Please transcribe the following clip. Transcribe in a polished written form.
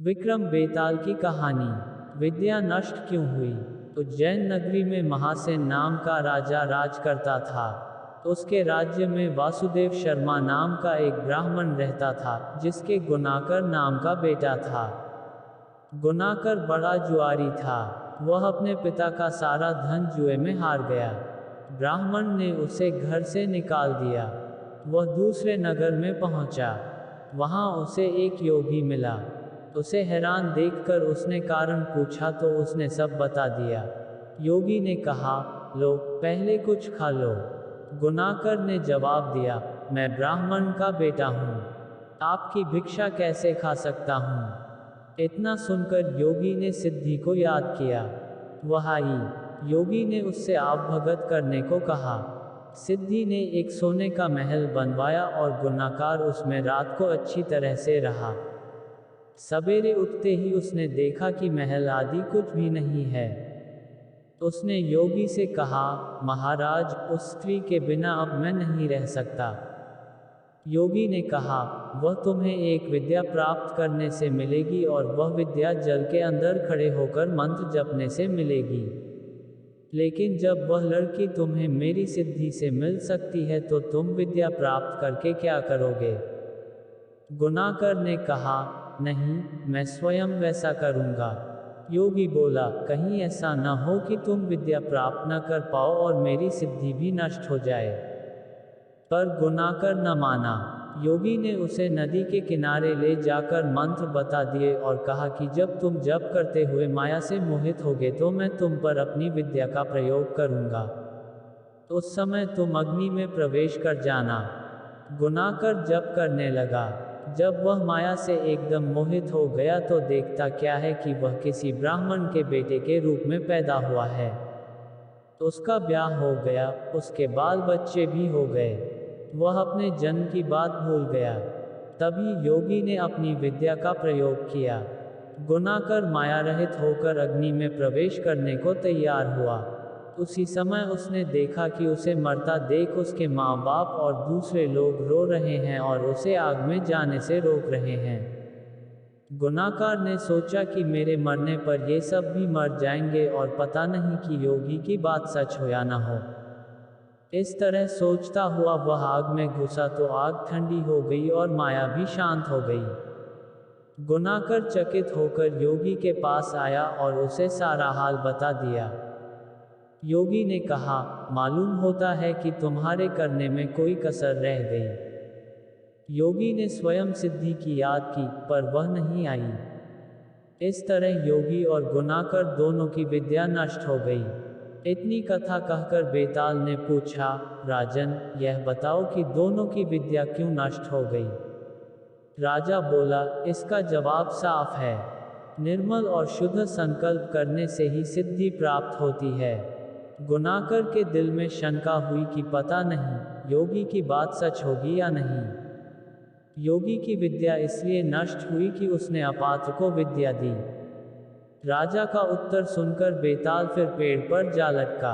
विक्रम बेताल की कहानी। विद्या नष्ट क्यों हुई। उज्जैन नगरी में महासेन नाम का राजा राज करता था। उसके राज्य में वासुदेव शर्मा नाम का एक ब्राह्मण रहता था, जिसके गुनाकर नाम का बेटा था। गुनाकर बड़ा जुआरी था। वह अपने पिता का सारा धन जुए में हार गया। ब्राह्मण ने उसे घर से निकाल दिया। वह दूसरे नगर में पहुंचा। वहां उसे एक योगी मिला। उसे हैरान देखकर उसने कारण पूछा तो उसने सब बता दिया। योगी ने कहा, लो पहले कुछ खा लो। गुनाकर ने जवाब दिया, मैं ब्राह्मण का बेटा हूँ, आपकी भिक्षा कैसे खा सकता हूँ। इतना सुनकर योगी ने सिद्धि को याद किया। वह आई। योगी ने उससे आवभगत करने को कहा। सिद्धि ने एक सोने का महल बनवाया और गुनाकार उसमें रात को अच्छी तरह से रहा। सवेरे उठते ही उसने देखा कि महल आदि कुछ भी नहीं है। उसने योगी से कहा, महाराज, उस स्त्री के बिना अब मैं नहीं रह सकता। योगी ने कहा, वह तुम्हें एक विद्या प्राप्त करने से मिलेगी और वह विद्या जल के अंदर खड़े होकर मंत्र जपने से मिलेगी। लेकिन जब वह लड़की तुम्हें मेरी सिद्धि से मिल सकती है तो तुम विद्या प्राप्त करके क्या करोगे। गुनाकर ने कहा, नहीं, मैं स्वयं वैसा करूंगा। योगी बोला, कहीं ऐसा न हो कि तुम विद्या प्राप्त न कर पाओ और मेरी सिद्धि भी नष्ट हो जाए। पर गुनाकर न माना। योगी ने उसे नदी के किनारे ले जाकर मंत्र बता दिए और कहा कि जब तुम जप करते हुए माया से मोहित होगे तो मैं तुम पर अपनी विद्या का प्रयोग करूंगा। उस समय तुम अग्नि में प्रवेश कर जाना। गुनाकर जप करने लगा। जब वह माया से एकदम मोहित हो गया तो देखता क्या है कि वह किसी ब्राह्मण के बेटे के रूप में पैदा हुआ है। उसका ब्याह हो गया, उसके बाल बच्चे भी हो गए। वह अपने जन्म की बात भूल गया। तभी योगी ने अपनी विद्या का प्रयोग किया। गुनाकर माया रहित होकर अग्नि में प्रवेश करने को तैयार हुआ। उसी समय उसने देखा कि उसे मरता देख उसके माँ बाप और दूसरे लोग रो रहे हैं और उसे आग में जाने से रोक रहे हैं। गुनाकार ने सोचा कि मेरे मरने पर ये सब भी मर जाएंगे और पता नहीं कि योगी की बात सच हो या न हो। इस तरह सोचता हुआ वह आग में घुसा तो आग ठंडी हो गई और माया भी शांत हो गई। गुनाकर चकित होकर योगी के पास आया और उसे सारा हाल बता दिया। योगी ने कहा, मालूम होता है कि तुम्हारे करने में कोई कसर रह गई। योगी ने स्वयं सिद्धि की याद की, पर वह नहीं आई। इस तरह योगी और गुनाकर दोनों की विद्या नष्ट हो गई। इतनी कथा कहकर बेताल ने पूछा, राजन, यह बताओ कि दोनों की विद्या क्यों नष्ट हो गई। राजा बोला, इसका जवाब साफ है। निर्मल और शुद्ध संकल्प करने से ही सिद्धि प्राप्त होती है। गुनाकर के दिल में शंका हुई कि पता नहीं योगी की बात सच होगी या नहीं। योगी की विद्या इसलिए नष्ट हुई कि उसने अपात्र को विद्या दी। राजा का उत्तर सुनकर बेताल फिर पेड़ पर जा लटका।